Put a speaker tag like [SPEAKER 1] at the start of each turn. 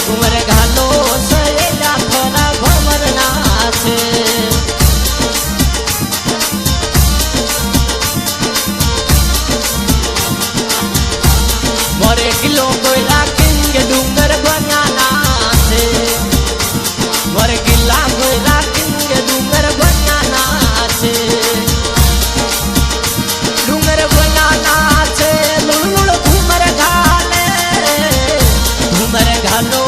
[SPEAKER 1] घुमर घालो सहेला थोड़ा घुमर नाचे मोरे किलो कोयला किंग डूंगर बना नाचे मोरे किला कोयला किंग डूंगर बना नाचे डूंगर बना नाचे लुड़ लुड़ घुमर घाले घुमर घालो